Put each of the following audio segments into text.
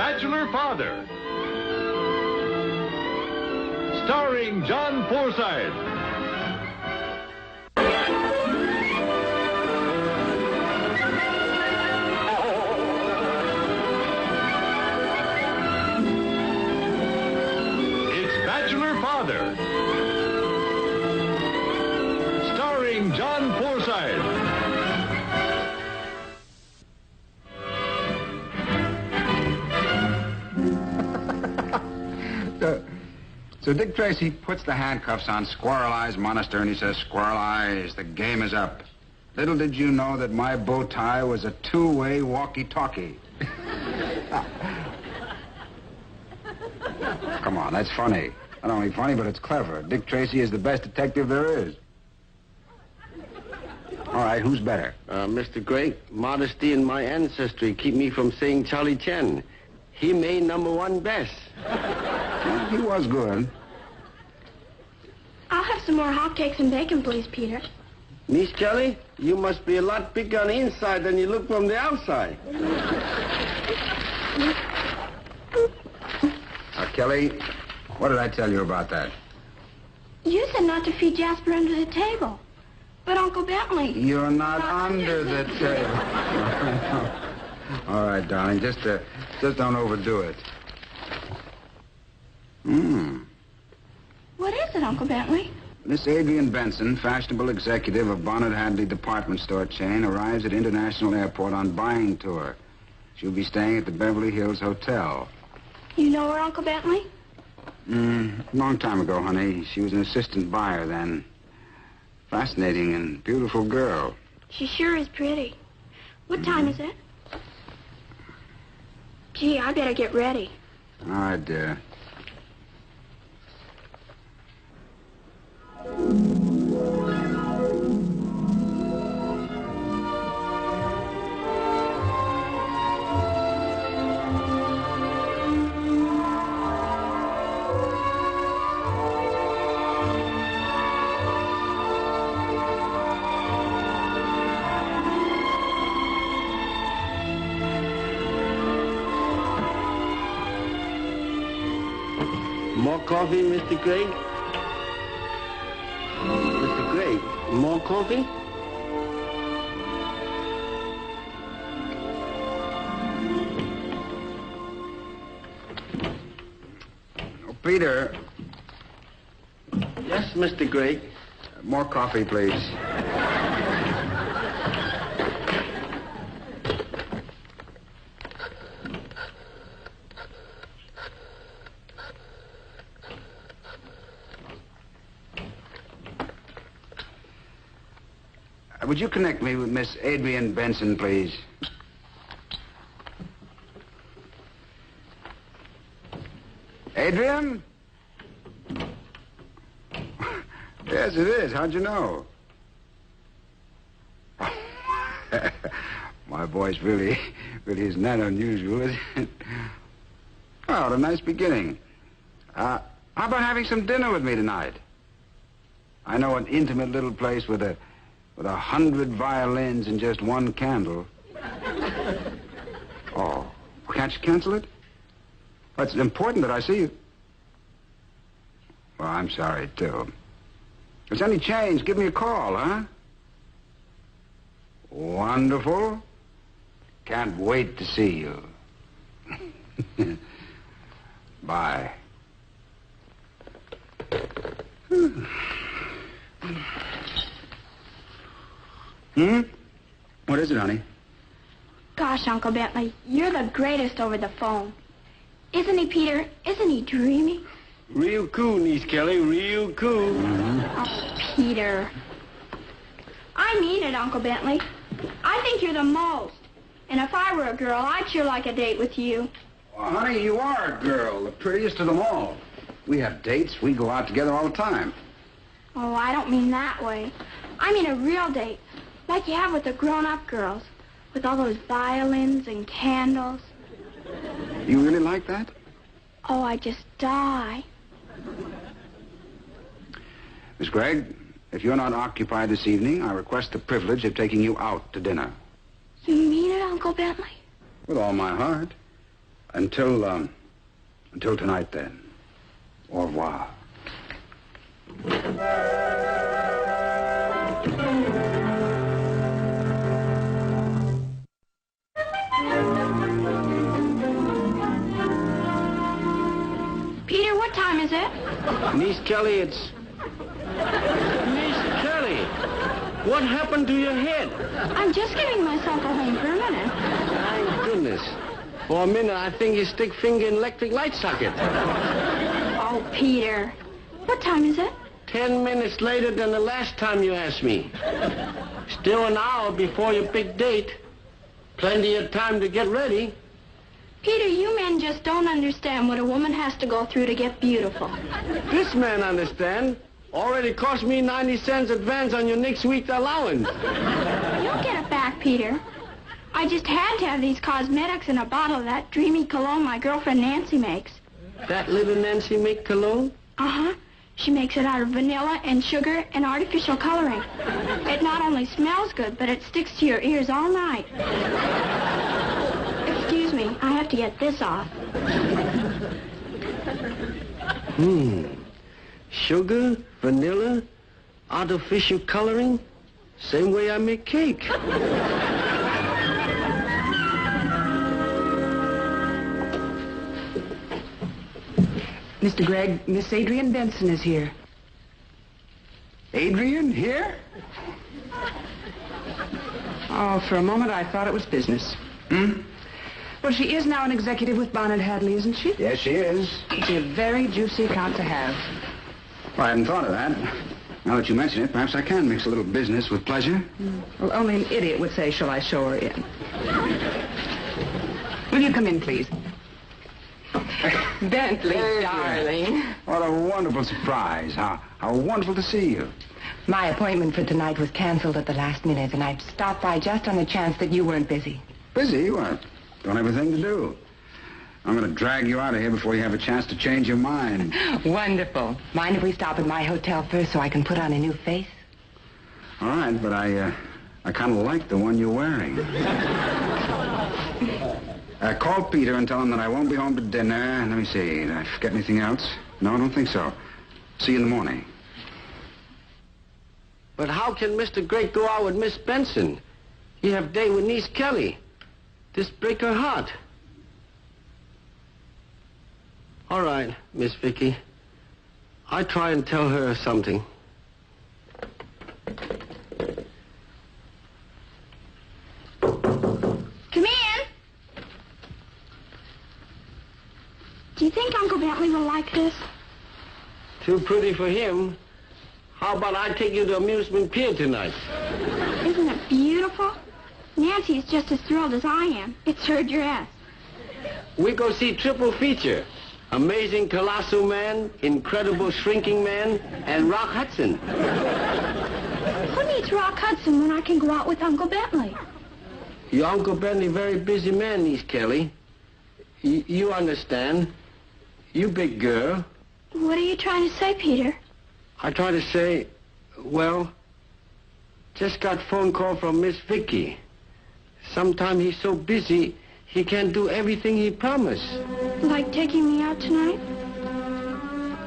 Bachelor Father. Starring John Forsythe. It's Bachelor Father. Starring John Forsythe. So Dick Tracy puts the handcuffs on Squirrel Eyes Monaster and he says, "Squirrel Eyes, the game is up. Little did you know that my bow tie was a two-way walkie-talkie." Come on, that's funny. Not only funny, but it's clever. Dick Tracy is the best detective there is. All right, who's better? Mr. Gray, modesty and my ancestry keep me from saying Charlie Chen. He made #1 best. Well, he was good. I'll have some more hotcakes and bacon, please, Peter. Miss Kelly, you must be a lot bigger on the inside than you look from the outside. Kelly, what did I tell you about that? You said not to feed Jasper under the table. But Uncle Bentley... You're not under the table. All right, darling, just don't overdo it. What is it, Uncle Bentley? Miss Adrian Benson, fashionable executive of Bonnet Hadley department store chain, arrives at International Airport on buying tour. She'll be staying at the Beverly Hills Hotel. You know her, Uncle Bentley? Long time ago, honey. She was an assistant buyer then. Fascinating and beautiful girl. She sure is pretty. What time is it? Gee, I better get ready. All right, dear. More coffee, Mr. Gray? Mr. Gray, more coffee? Oh, Peter. Yes, Mr. Gray. More coffee, please. Would you connect me with Miss Adrian Benson, please? Adrian? Yes, it is. How'd you know? My voice really isn't that unusual, is it? Oh, what a nice beginning. How about having some dinner with me tonight? I know an intimate little place with 100 violins and just one candle. Oh, can't you cancel it? Well, it's important that I see you. Well, I'm sorry, too. If there's any change, give me a call, huh? Wonderful. Can't wait to see you. Bye. What is it, honey? Gosh, Uncle Bentley, you're the greatest over the phone. Isn't he, Peter? Isn't he dreamy? Real cool, Niece Kelly, real cool. Oh, Peter. I mean it, Uncle Bentley. I think you're the most. And if I were a girl, I'd sure like a date with you. Well, honey, you are a girl, the prettiest of them all. We have dates. We go out together all the time. Oh, I don't mean that way. I mean a real date, like you have with the grown-up girls, with all those violins and candles. You really like that? Oh, I just die. Miss Gregg, if you're not occupied this evening, I request the privilege of taking you out to dinner. You mean it, Uncle Bentley? With all my heart. Until tonight, then. Au revoir. Peter, what time is it? Niece Kelly, it's... Niece Kelly, what happened to your head? I'm just giving myself a home for a minute. My goodness. For a minute, I think you stick finger in electric light socket. Oh, Peter. What time is it? 10 minutes later than the last time you asked me. Still an hour before your big date. Plenty of time to get ready. Peter, you men just don't understand what a woman has to go through to get beautiful. This man understand. Already cost me 90 cents advance on your next week's allowance. You'll get it back, Peter. I just had to have these cosmetics in a bottle of that dreamy cologne my girlfriend Nancy makes. That little Nancy make cologne? Uh-huh. She makes it out of vanilla and sugar and artificial coloring. It not only smells good, but it sticks to your ears all night. Excuse me, I have to get this off. Sugar, vanilla, artificial coloring. Same way I make cake. Mr. Gregg, Miss Adrian Benson is here. Adrian, here? Oh, for a moment I thought it was business. Well, she is now an executive with Bonnet Hadley, isn't she? Yes, she is. It's a very juicy account to have. Well, I hadn't thought of that. Now that you mention it, perhaps I can mix a little business with pleasure. Well, only an idiot would say, shall I show her in? Will you come in, please? Bentley, darling. What a wonderful surprise. How wonderful to see you. My appointment for tonight was canceled at the last minute, and I stopped by just on the chance that you weren't busy. Busy? What? Don't have a thing to do. I'm going to drag you out of here before you have a chance to change your mind. Wonderful. Mind if we stop at my hotel first so I can put on a new face? All right, but I kind of like the one you're wearing. Call Peter and tell him that I won't be home to dinner. Let me see. Did I forget anything else? No, I don't think so. See you in the morning. But how can Mr. Gregg go out with Miss Benson? He have date with niece Kelly. This break her heart. All right, Miss Vicky. I try and tell her something. Come in. Do you think Uncle Bentley will like this? Too pretty for him. How about I take you to Amusement Pier tonight? Isn't it beautiful? Nancy's just as thrilled as I am. It's her dress. We go see triple feature. Amazing Colossal Man, Incredible Shrinking Man, and Rock Hudson. Who needs Rock Hudson when I can go out with Uncle Bentley? Your Uncle Bentley very busy man, niece Kelly. You understand. You big girl. What are you trying to say, Peter? I try to say, well, just got phone call from Miss Vicky. Sometime he's so busy, he can't do everything he promised. Like taking me out tonight?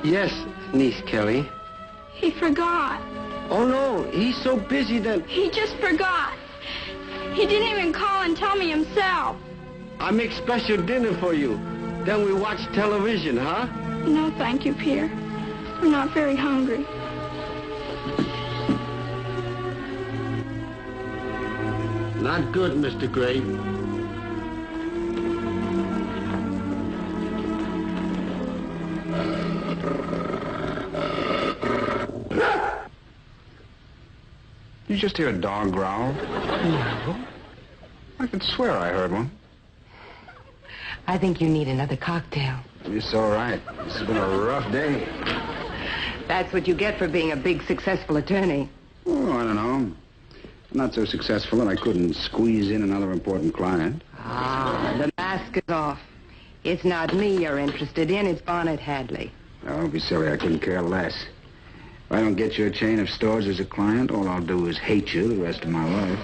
Yes, niece Kelly. He forgot. Oh, no, he's so busy that... He just forgot. He didn't even call and tell me himself. I make special dinner for you. Then we watch television, huh? No, thank you, Peter. I'm not very hungry. Not good, Mr. Gregg. Did you just hear a dog growl? No. I could swear I heard one. I think you need another cocktail. You're so right. This has been a rough day. That's what you get for being a big, successful attorney. Oh, I don't know. Not so successful that I couldn't squeeze in another important client. Ah, the mask is off. It's not me you're interested in, it's Bonnet Hadley. Oh, don't be silly. I couldn't care less. If I don't get your chain of stores as a client, all I'll do is hate you the rest of my life.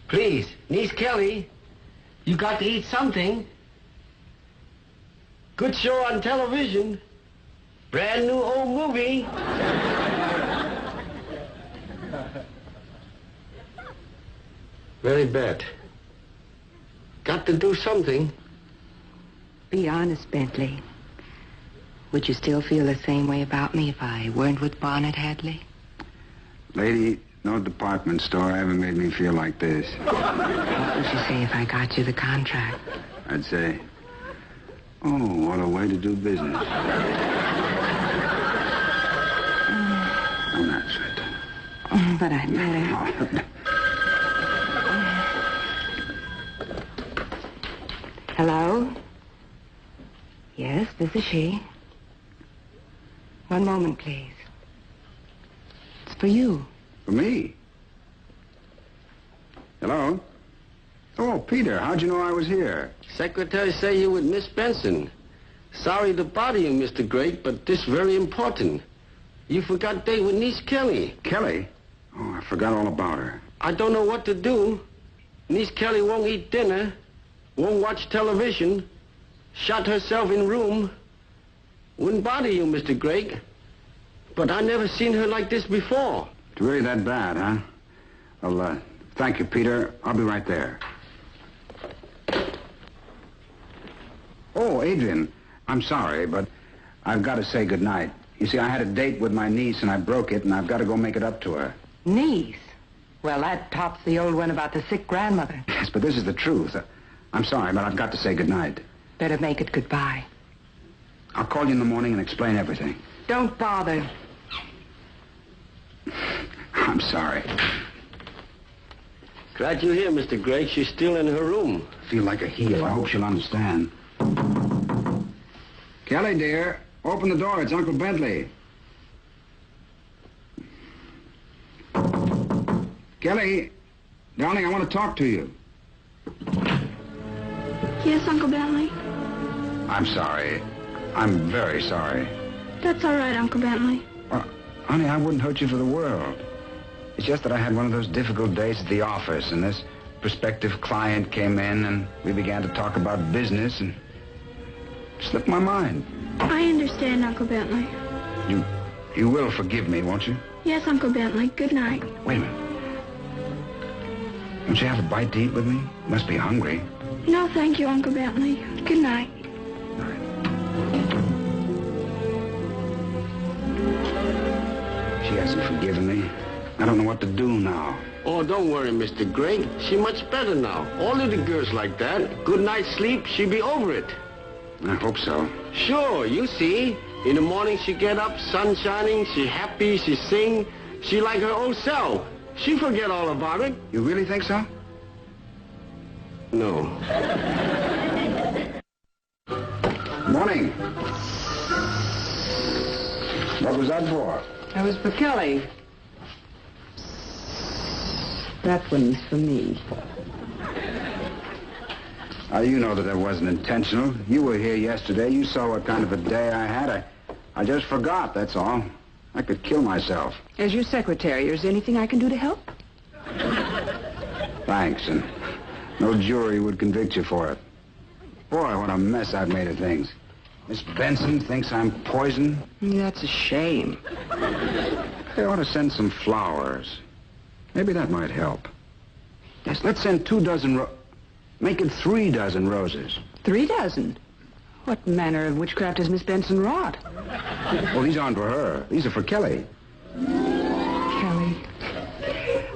Please. Niece Kelly, you got to eat something. Good show on television. Brand new old movie. Very bad. Got to do something. Be honest, Bentley. Would you still feel the same way about me if I weren't with Barnett Hadley? Lady, no department store ever made me feel like this. What would you say if I got you the contract? I'd say, oh, what a way to do business. Oh, that's it. But I better. Hello? Yes, this is she. One moment, please. It's for you. For me? Hello? Oh, Peter, how'd you know I was here? Secretary say you with Miss Benson. Sorry to bother you, Mr. Great, but this very important. You forgot date with niece Kelly. Kelly? Oh, I forgot all about her. I don't know what to do. Niece Kelly won't eat dinner, won't watch television, shut herself in room. Wouldn't bother you, Mr. Great. But I never seen her like this before. It's really that bad, huh? Well, thank you, Peter. I'll be right there. Oh, Adrian, I'm sorry, but I've got to say goodnight. You see, I had a date with my niece, and I broke it, and I've got to go make it up to her. Niece? Well, that tops the old one about the sick grandmother. Yes, but this is the truth. I'm sorry, but I've got to say goodnight. Better make it goodbye. I'll call you in the morning and explain everything. Don't bother. I'm sorry. Glad you're here, Mr. Gregg. She's still in her room. I feel like a heel. I hope she'll understand. Kelly, dear, open the door. It's Uncle Bentley. Kelly, darling, I want to talk to you. Yes, Uncle Bentley? I'm sorry. I'm very sorry. That's all right, Uncle Bentley. Well, honey, I wouldn't hurt you for the world. It's just that I had one of those difficult days at the office, and this prospective client came in, and we began to talk about business, and it slipped my mind. I understand, Uncle Bentley. You will forgive me, won't you? Yes, Uncle Bentley. Good night. Wait a minute. Won't you have a bite to eat with me? You must be hungry. No, thank you, Uncle Bentley. Good night. She hasn't forgiven me. I don't know what to do now. Oh, don't worry, Mr. Gregg. She much better now. All little girls like that. Good night's sleep, she be over it. I hope so. Sure, you see. In the morning she get up, sun shining, she happy, she sing. She like her old self. She forget all about it. You really think so? No. Morning. What was that for? That was for Kelly. That one's for me. You know that wasn't intentional. You were here yesterday. You saw what kind of a day I had. I just forgot, that's all. I could kill myself. As your secretary, is there anything I can do to help? Thanks, and no jury would convict you for it. Boy, what a mess I've made of things. Miss Benson thinks I'm poison. That's a shame. They ought to send some flowers. Maybe that might help. Yes, let's send 2 dozen make it 3 dozen roses. 3 dozen? What manner of witchcraft has Miss Benson wrought? Oh, these aren't for her. These are for Kelly. Kelly.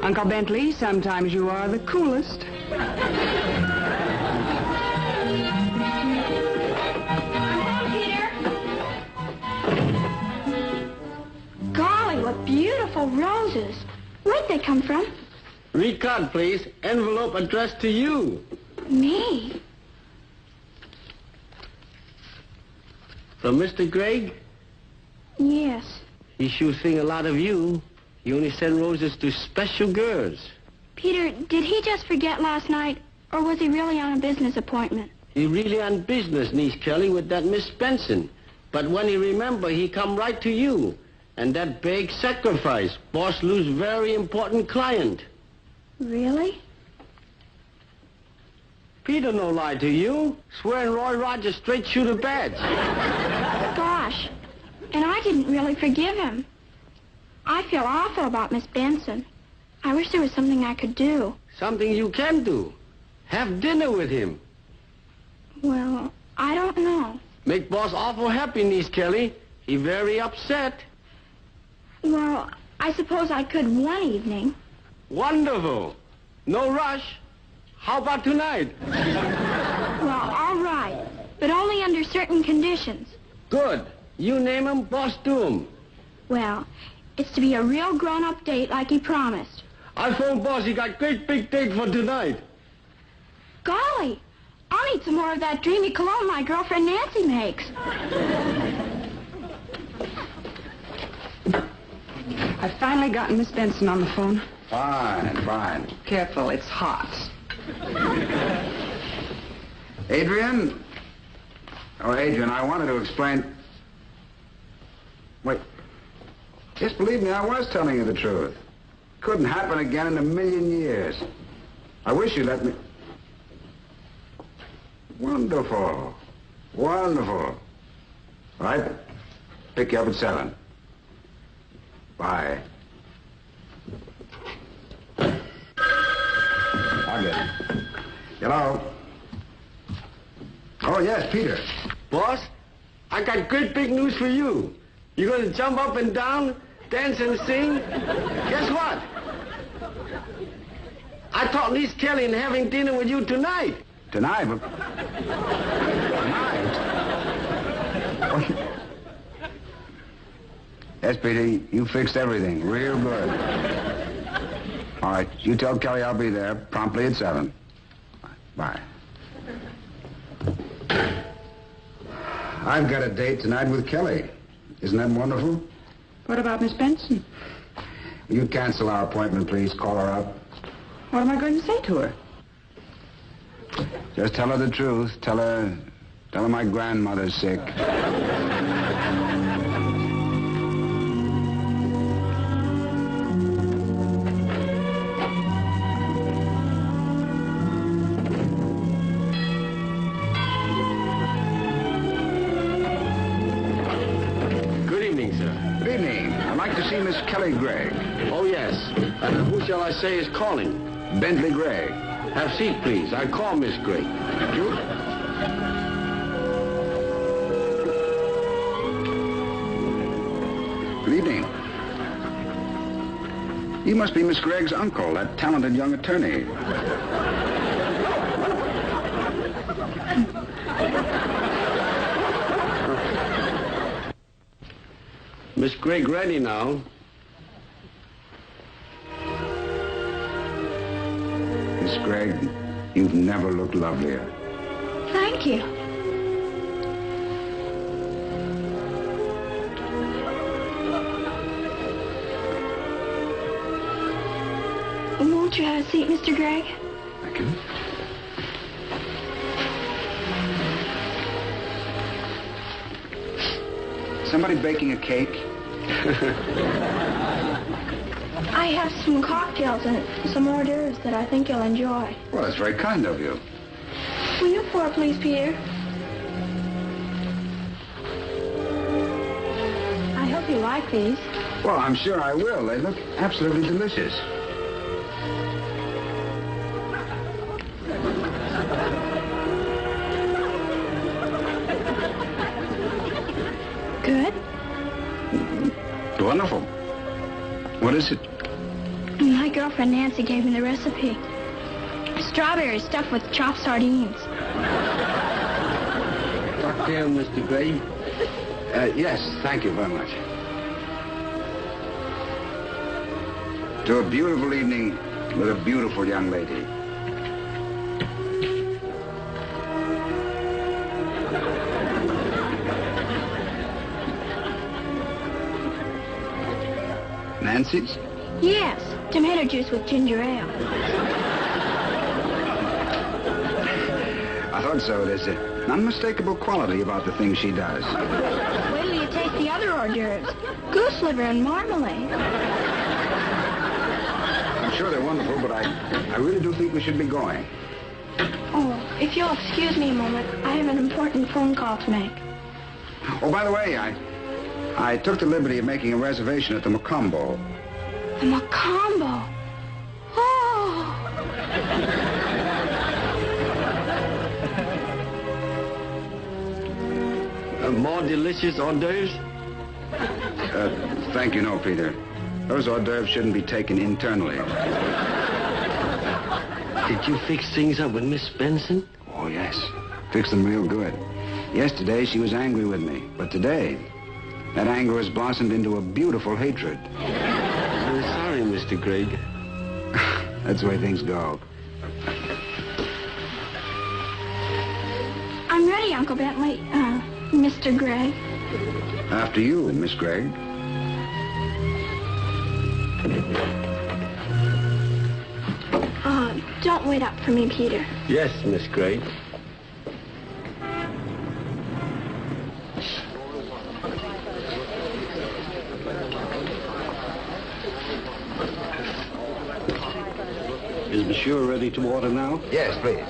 Uncle Bentley, sometimes you are the coolest. Golly, what beautiful roses. Where'd they come from? Read card, please. Envelope addressed to you. Me? From Mr. Gregg? Yes. He sure think a lot of you. He only send roses to special girls. Peter, did he just forget last night, or was he really on a business appointment? He really on business, niece Kelly, with that Miss Benson. But when he remember, he come right to you. And that big sacrifice. Boss lose very important client. Really? Peter no lie to you. Swearing Roy Rogers straight shooter badge. Gosh, and I didn't really forgive him. I feel awful about Miss Benson. I wish there was something I could do. Something you can do. Have dinner with him. Well, I don't know. Make boss awful happy, niece Kelly. He very upset. Well, I suppose I could one evening. Wonderful. No rush. How about tonight? Well, all right, but only under certain conditions. Good. You name 'em, boss do 'em. Well, it's to be a real grown-up date like he promised. I phoned boss. He got great big date for tonight. Golly, I'll need some more of that dreamy cologne my girlfriend Nancy makes. I've finally gotten Miss Benson on the phone. Fine. Careful, it's hot. Adrian? Oh, Adrian, I wanted to explain... Wait. Yes, believe me, I was telling you the truth. Couldn't happen again in a million years. I wish you'd let me... Wonderful. All right. Pick you up at 7. Bye. I'll get it. Hello? Oh, yes, Peter. Boss, I got great big news for you. You're going to jump up and down, dance and sing. Guess what? I taught niece Kelly in having dinner with you tonight. Tonight? But... Tonight? Yes, Peter, you fixed everything real good. All right, you tell Kelly I'll be there promptly at 7. Bye. I've got a date tonight with Kelly. Isn't that wonderful? What about Miss Benson? Will you cancel our appointment, please? Call her up. What am I going to say to her? Just tell her the truth. Tell her my grandmother's sick. Good evening, sir. Good evening. I'd like to see Miss Kelly Gregg. Oh, yes. And who shall I say is calling? Bentley Gregg. Have seat, please. I call Miss Gray. Thank you. Good evening. You must be Miss Gregg's uncle, that talented young attorney. Miss Gregg ready now. Miss Gregg, you've never looked lovelier. Thank you. Won't you have a seat, Mr. Gregg? Thank you. Somebody baking a cake? I have some cocktails and some hors d'oeuvres that I think you'll enjoy. Well, that's very kind of you. Will you pour, please, Peter? I hope you like these. Well, I'm sure I will. They look absolutely delicious. Good? Wonderful. What is it? My girlfriend Nancy gave me the recipe. Strawberries stuffed with chopped sardines. Cocktail, Mr. Gray. Yes, thank you very much. To a beautiful evening with a beautiful young lady. Nancy's? Yes, tomato juice with ginger ale. I thought so. There's an unmistakable quality about the things she does. Wait till you taste the other hors d'oeuvres. Goose liver and marmalade. I'm sure they're wonderful, but I really do think we should be going. Oh, If you'll excuse me a moment, I have an important phone call to make. Oh, by the way, I took the liberty of making a reservation at the Macombo. The Macombo? Oh! More delicious hors d'oeuvres? Thank you, no, Peter. Those hors d'oeuvres shouldn't be taken internally. Did you fix things up with Miss Benson? Oh, yes. Fixed them real good. Yesterday, she was angry with me. But today, that anger has blossomed into a beautiful hatred. I'm sorry, Mr. Gregg. That's the way things go. I'm ready, Uncle Bentley. Mr. Gregg. After you, Miss Gregg. Don't wait up for me, Peter. Yes, Miss Gregg. Is Monsieur ready to order now? Yes, please.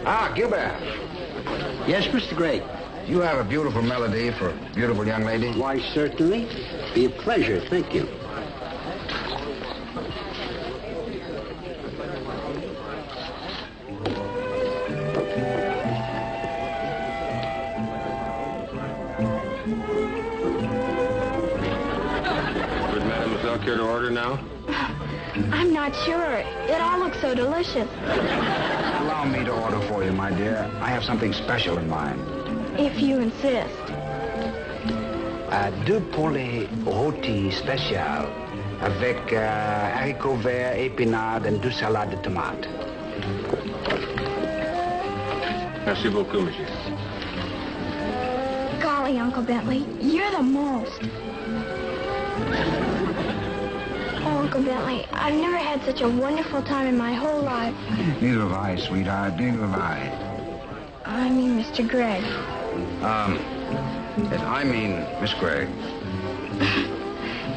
Ah, Gilbert. Yes, Mr. Gregg. Do you have a beautiful melody for a beautiful young lady? Why, certainly. Be a pleasure, thank you. Would Mademoiselle care to order now? I'm not sure. It all looks so delicious. Allow me to order for you, my dear. I have something special in mind. If you insist. Deux poulets rôtis spécial avec haricots verts, épinards, and 2 salades de tomates. Merci beaucoup, monsieur. Golly, Uncle Bentley, you're the most. Oh, Uncle Bentley, I've never had such a wonderful time in my whole life. Neither have I, sweetheart. Neither have I. I mean, Mr. Gregg. Yes, I mean, Miss Gregg.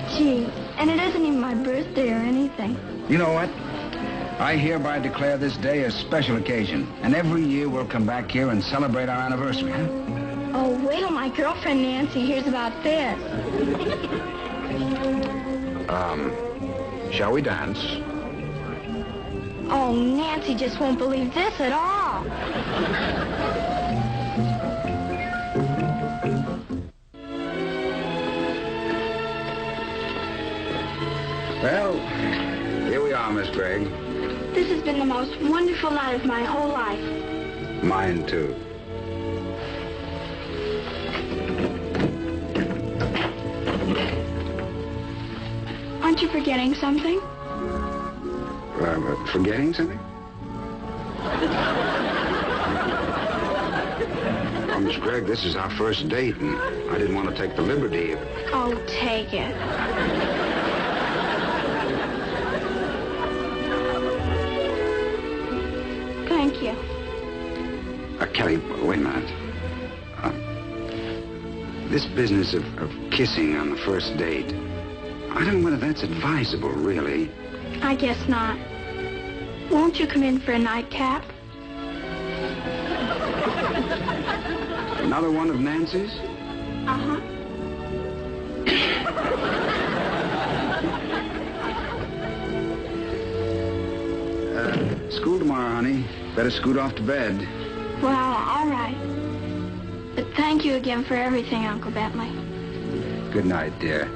Gee, and it isn't even my birthday or anything. You know what? I hereby declare this day a special occasion, and every year we'll come back here and celebrate our anniversary, huh? Oh, wait till my girlfriend Nancy hears about this. Shall we dance? Oh, Nancy just won't believe this at all. Well, here we are, Miss Gregg. This has been the most wonderful night of my whole life. Mine, too. Aren't you forgetting something? Forgetting something? Oh, Miss Gregg, this is our first date, and I didn't want to take the liberty of... Oh, take it. Thank you. Kelly, wait a minute. This business of kissing on the first date, I don't know whether that's advisable, really. I guess not. Won't you come in for a nightcap? Another one of Nancy's? Uh-huh. School tomorrow, honey. Better scoot off to bed. Well, all right. But thank you again for everything, Uncle Bentley. Good night, dear.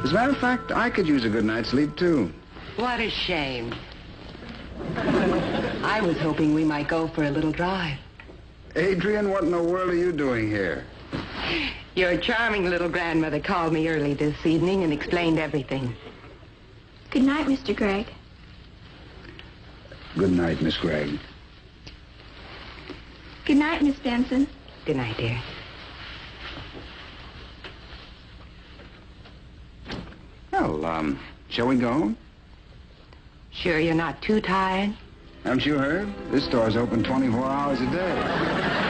As a matter of fact, I could use a good night's sleep, too. What a shame. I was hoping we might go for a little drive. Adrian, what in the world are you doing here? Your charming little grandmother called me early this evening and explained everything. Good night, Mr. Gregg. Good night, Miss Gregg. Good night, Miss Benson. Good night, dear. Well, shall we go? Sure you're not too tired? Haven't you heard? This store's open 24 hours a day.